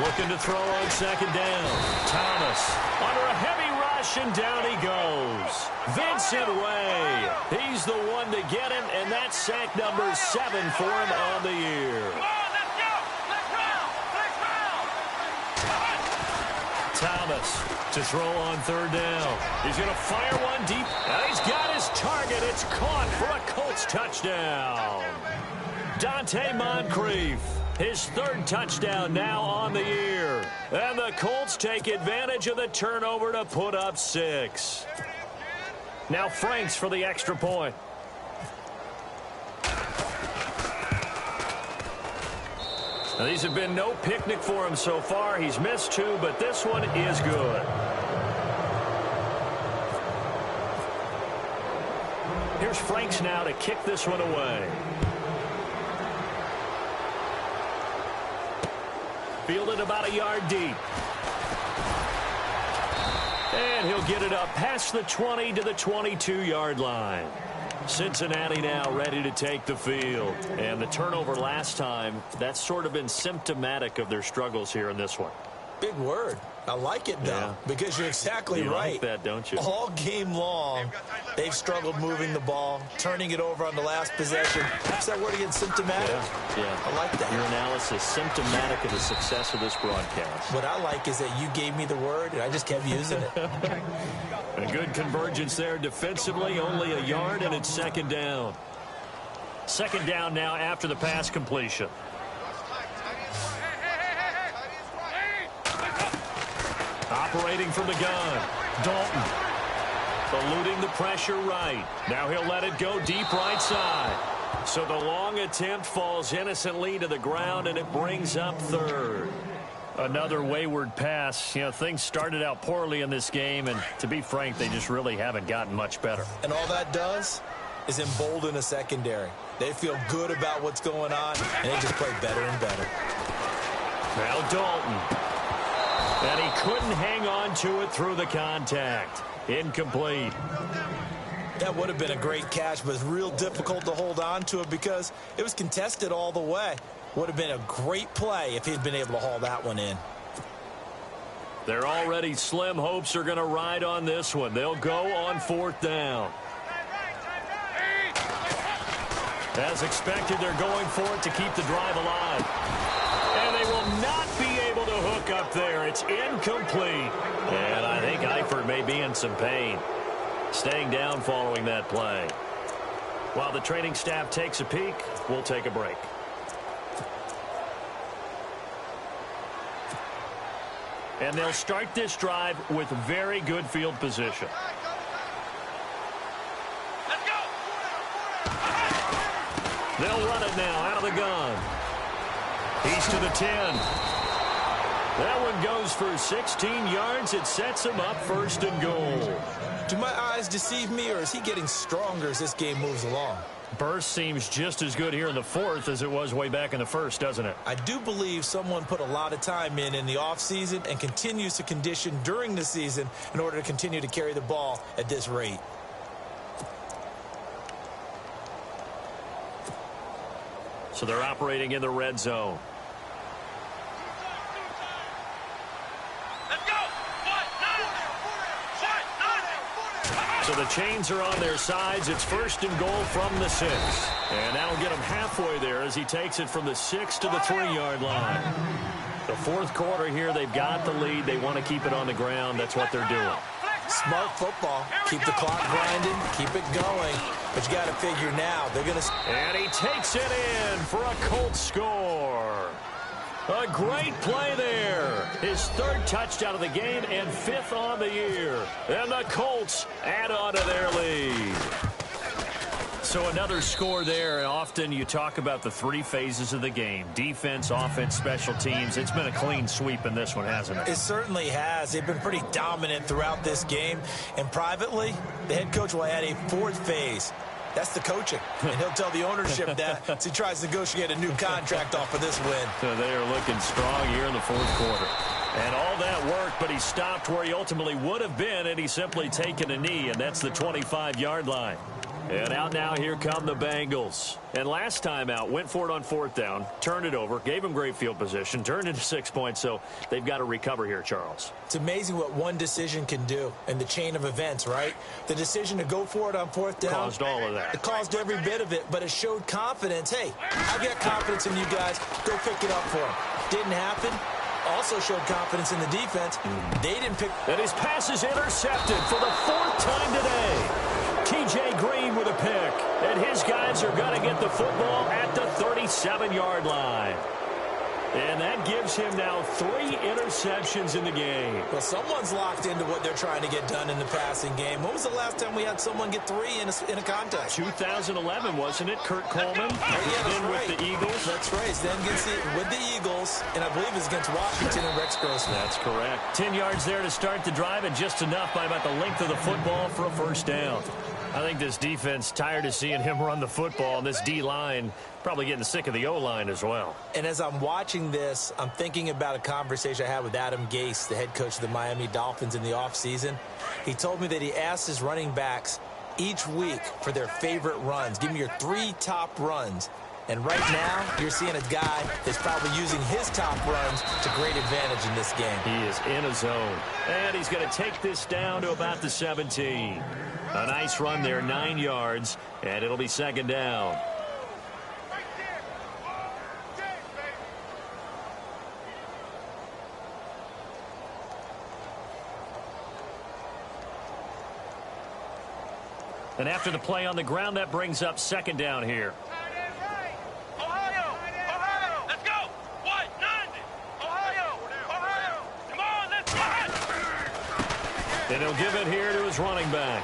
Looking to throw on second down. Thomas under a heavy rush, and down he goes. Vincent Way. He's the one to get him, and that's sack number 7 for him on the year. Come on, let's go. Let's round. Let's round. Thomas to throw on third down. He's going to fire one deep, and he's got his target. It's caught for a Colts touchdown. Dante Moncrief, his 3rd touchdown now on the year. And the Colts take advantage of the turnover to put up 6. Now Franks for the extra point. Now these have been no picnic for him so far. He's missed 2, but this one is good. Here's Franks now to kick this one away. Fielded about a yard deep. And he'll get it up past the 20 to the 22-yard line. Cincinnati now ready to take the field. And the turnover last time, that's sort of been symptomatic of their struggles here in this one. Big word. I like it, though, because you're exactly right. You like that, don't you? All game long, they've struggled moving the ball, turning it over on the last possession. What's that word again? Symptomatic? Yeah. I like that. Your analysis, symptomatic of the success of this broadcast. What I like is that you gave me the word, and I just kept using it. A good convergence there defensively, only a yard, and it's second down. Second down now after the pass completion. Operating from the gun, Dalton. Eluding the pressure right. Now he'll let it go deep right side. So the long attempt falls innocently to the ground, and it brings up 3rd. Another wayward pass. You know, things started out poorly in this game, and to be frank, they just really haven't gotten much better. And all that does is embolden a secondary. They feel good about what's going on, and they just play better and better. Now Dalton. And he couldn't hang on to it through the contact. Incomplete. That would have been a great catch, but it's real difficult to hold on to it because it was contested all the way. Would have been a great play if he'd been able to haul that one in. Their already slim hopes are going to ride on this one. They'll go on 4th down. As expected, they're going for it to keep the drive alive. And they will not be able to hook up there. It's incomplete. And I think Eifert may be in some pain. Staying down following that play. While the training staff takes a peek, we'll take a break. And they'll start this drive with very good field position. Let's go. They'll run it now out of the gun. He's to the 10. That one goes for 16 yards. It sets him up 1st and goal. Do my eyes deceive me, or is he getting stronger as this game moves along? Burst seems just as good here in the 4th as it was way back in the 1st, doesn't it? I do believe someone put a lot of time in the offseason and continues to condition during the season in order to continue to carry the ball at this rate. So they're operating in the red zone. Let's go. So the chains are on their sides. It's 1st and goal from the 6. And that'll get him halfway there as he takes it from the 6 to the 3-yard line. The 4th quarter here, they've got the lead. They want to keep it on the ground. That's what they're doing. Smart football. Keep the clock grinding. Keep it going. But you got to figure now they're going to. And he takes it in for a Colts score. A great play there. His third touchdown of the game and fifth on the year. And the Colts add on to their lead. So another score there. Often you talk about the three phases of the game. Defense, offense, special teams. It's been a clean sweep in this one, hasn't it? It certainly has. They've been pretty dominant throughout this game. And privately, the head coach will add a fourth phase. That's the coaching. And he'll tell the ownership that as he tries to negotiate a new contract off of this win. So they are looking strong here in the fourth quarter. And all that worked, but he stopped where he ultimately would have been, and he's simply taken a knee, and that's the 25-yard line. And out now, here come the Bengals. And last time out, went for it on fourth down, turned it over, gave him great field position, turned into 6 points, so they've got to recover here, Charles. It's amazing what one decision can do in the chain of events, right? The decision to go for it on fourth down. Caused all of that. It caused every bit of it, but it showed confidence. Hey, I've got confidence in you guys. Go pick it up for them. Didn't happen. Also showed confidence in the defense. They didn't pick. And his pass is intercepted for the fourth time today. T.J. Green with a pick. And his guys are going to get the football at the 37-yard line. And that gives him now 3 interceptions in the game. Well, someone's locked into what they're trying to get done in the passing game. When was the last time we had someone get 3 in a contest? 2011, wasn't it? Kurt Coleman. Oh, yeah, that's right. With the Eagles. That's right. He's then with the Eagles, and I believe it's against Washington and Rex Grossman. That's correct. 10 yards there to start the drive, and just enough by about the length of the football for a first down. I think this defense tired of seeing him run the football, and this D-line probably getting sick of the O-line as well. And as I'm watching this, I'm thinking about a conversation I had with Adam Gase, the head coach of the Miami Dolphins in the offseason. He told me that he asked his running backs each week for their favorite runs. Give me your 3 top runs. And right now, you're seeing a guy that's probably using his top runs to great advantage in this game. He is in a zone. And he's going to take this down to about the 17. A nice run there, 9 yards, and it'll be second down. And after the play on the ground, that brings up second down here. Ohio! Ohio! Let's go! What? None! Ohio! Ohio! Come on, let's go! And he'll give it here to his running back.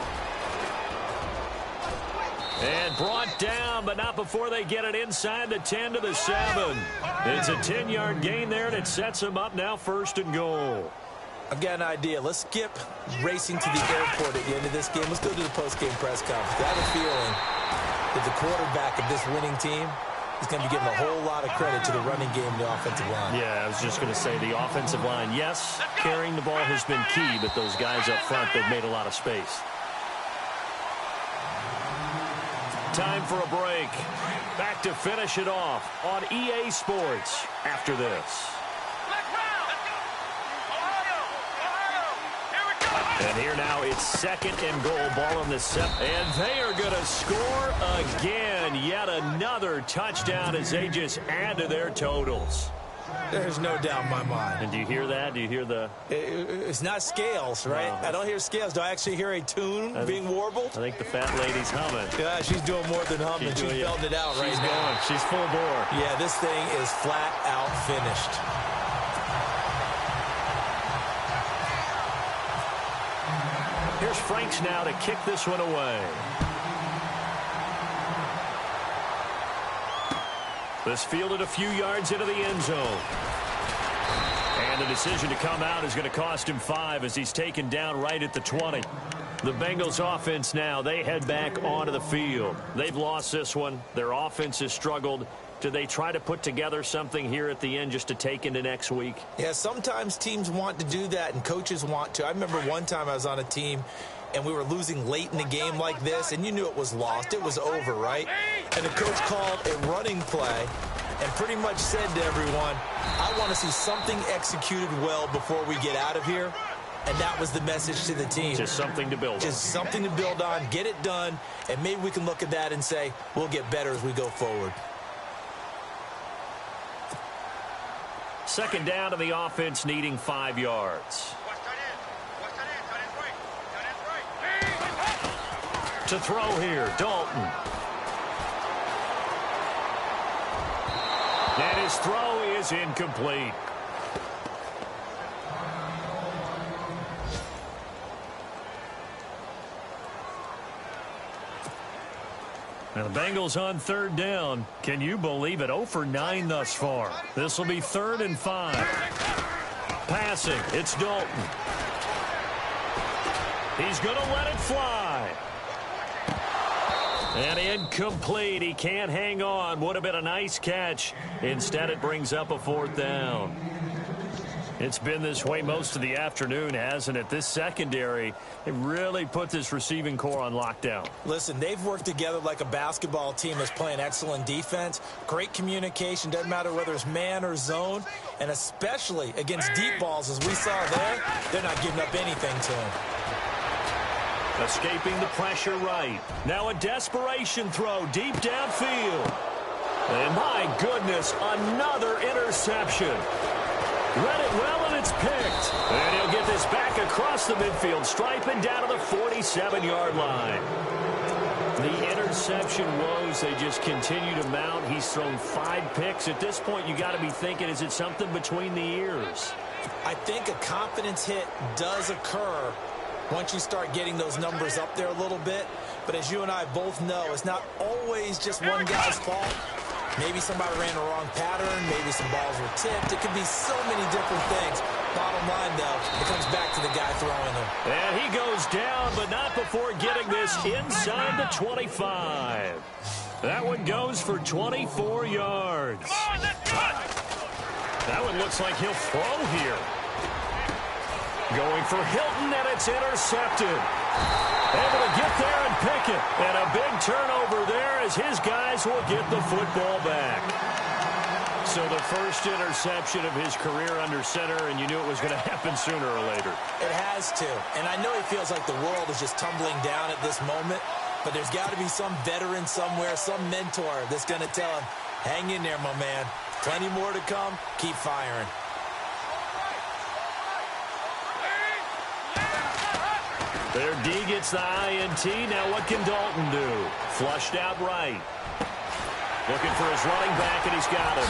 And brought down, but not before they get it inside the 10 to the 7. It's a 10-yard gain there, and it sets them up now first and goal. I've got an idea. Let's skip racing to the airport at the end of this game. Let's go to the post-game press conference. I have a feeling that the quarterback of this winning team is going to be giving a whole lot of credit to the running game and the offensive line. Yeah, I was just going to say the offensive line, yes, carrying the ball has been key, but those guys up front, they've made a lot of space. Time for a break. Back to finish it off on EA Sports after this. And here now it's second and goal. Ball on the set. And they are going to score again. Yet another touchdown as they just add to their totals. There's no doubt in my mind. And do you hear that? Do you hear the... It's not scales, right? No. I don't hear scales. Do I actually hear a tune being warbled? I think the fat lady's humming. Yeah, she's doing more than humming. She's belting it out right now. She's going. She's full bore. Yeah, this thing is flat out finished. Here's Franks now to kick this one away. This fielded a few yards into the end zone. And the decision to come out is going to cost him 5 as he's taken down right at the 20. The Bengals offense now, they head back onto the field. They've lost this one. Their offense has struggled. Do they try to put together something here at the end just to take into next week? Yeah, sometimes teams want to do that and coaches want to. I remember one time I was on a team and we were losing late in the game like this, and you knew it was lost. It was over, right? And the coach called a running play and pretty much said to everyone, I want to see something executed well before we get out of here. And that was the message to the team. Just something to build on. Just something to build on, get it done, and maybe we can look at that and say, we'll get better as we go forward. Second down to the offense, needing 5 yards. To throw here, Dalton. And his throw is incomplete. Now the Bengals on third down. Can you believe it? 0 for 9 thus far. This will be 3rd and 5. Passing. It's Dalton. He's going to let it fly. And incomplete. He can't hang on. Would have been a nice catch. Instead, it brings up a 4th down. It's been this way most of the afternoon, hasn't it? This secondary, they really put this receiving core on lockdown. Listen, they've worked together like a basketball team that's playing excellent defense. Great communication. Doesn't matter whether it's man or zone. And especially against deep balls, as we saw there, they're not giving up anything to him. Escaping the pressure right. Now a desperation throw deep downfield. And my goodness, another interception. Read it well, and it's picked. And he'll get this back across the midfield stripe and down to the 47-yard line. The interception woes, they just continue to mount. He's thrown 5 picks. At this point, you got to be thinking, is it something between the ears? I think a confidence hit does occur once you start getting those numbers up there a little bit. But as you and I both know, it's not always just one guy's fault. Maybe somebody ran the wrong pattern. Maybe some balls were tipped. It could be so many different things. Bottom line, though, it comes back to the guy throwing them. And he goes down, but not before getting this inside the 25. That one goes for 24 yards. Come on, let's go! That one looks like he'll throw here. Going for Hilton, and it's intercepted. Able to get there and pick it. And a big turnover there as his guys will get the football back. So the first interception of his career under center, and you knew it was going to happen sooner or later. It has to. And I know he feels like the world is just tumbling down at this moment, but there's got to be some veteran somewhere, some mentor that's going to tell him, hang in there, my man. Plenty more to come. Keep firing. Their D gets the INT. Now what can Dalton do? Flushed out right. Looking for his running back, and he's got it.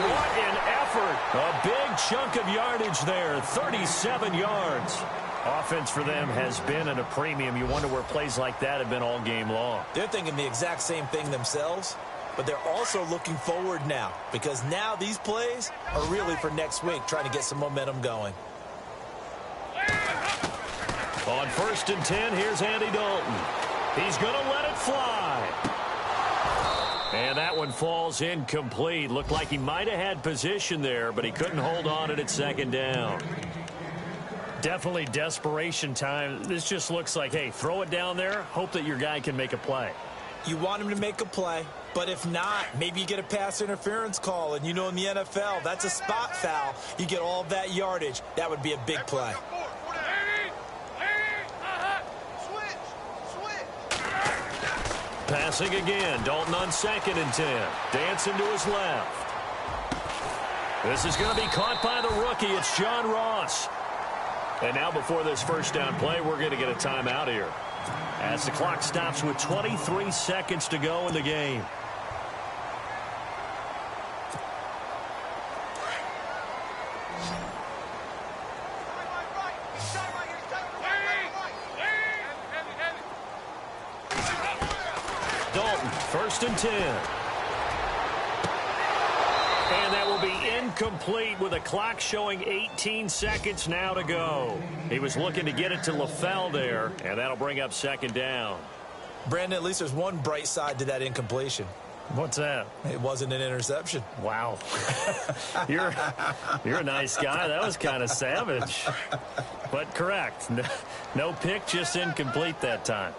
What an effort. A big chunk of yardage there. 37 yards. Offense for them has been at a premium. You wonder where plays like that have been all game long. They're thinking the exact same thing themselves, but they're also looking forward now, because now these plays are really for next week, trying to get some momentum going. On 1st and 10, here's Andy Dalton. He's going to let it fly. And that one falls incomplete. Looked like he might have had position there, but he couldn't hold on at 2nd down. Definitely desperation time. This just looks like, hey, throw it down there, hope that your guy can make a play. You want him to make a play, but if not, maybe you get a pass interference call, and you know in the NFL, that's a spot foul. You get all that yardage. That would be a big play. Passing again. Dalton on 2nd and 10. Dancing to his left. This is going to be caught by the rookie. It's John Ross. And now before this first down play, we're going to get a timeout here, as the clock stops with 23 seconds to go in the game. Dalton, 1st and 10. And that will be incomplete with a clock showing 18 seconds now to go. He was looking to get it to LaFell there, and that'll bring up 2nd down. Brandon, at least there's one bright side to that incompletion. What's that? It wasn't an interception. Wow. You're a nice guy. That was kind of savage. But correct. No pick, just incomplete that time.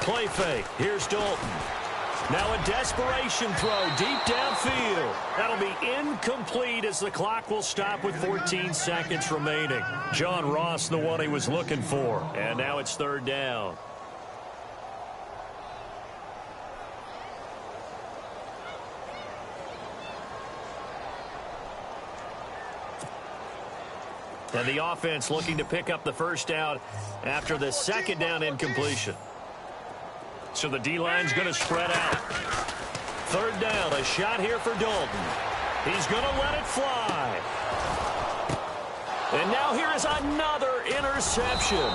Play fake. Here's Dalton. Now a desperation throw deep downfield. That'll be incomplete as the clock will stop with 14 seconds remaining. John Ross, the one he was looking for. And now it's 3rd down. And the offense looking to pick up the first down after the 2nd down incompletion. So the D-line's going to spread out. Third down, a shot here for Dalton. He's going to let it fly. And now here is another interception.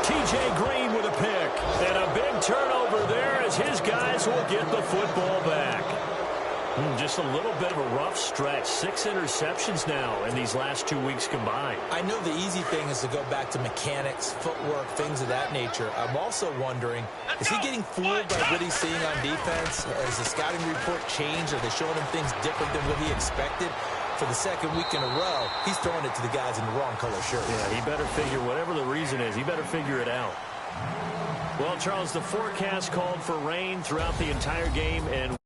T.J. Green with a pick. And a big turnover there as his guys will get the football back. Just a little bit of a rough stretch. 6 interceptions now in these last 2 weeks combined. I know the easy thing is to go back to mechanics, footwork, things of that nature. I'm also wondering, is he getting fooled by what he's seeing on defense? Has the scouting report changed? Are they showing him things different than what he expected? For the second week in a row, he's throwing it to the guys in the wrong color shirt. Yeah, he better figure, whatever the reason is, he better figure it out. Well, Charles, the forecast called for rain throughout the entire game, and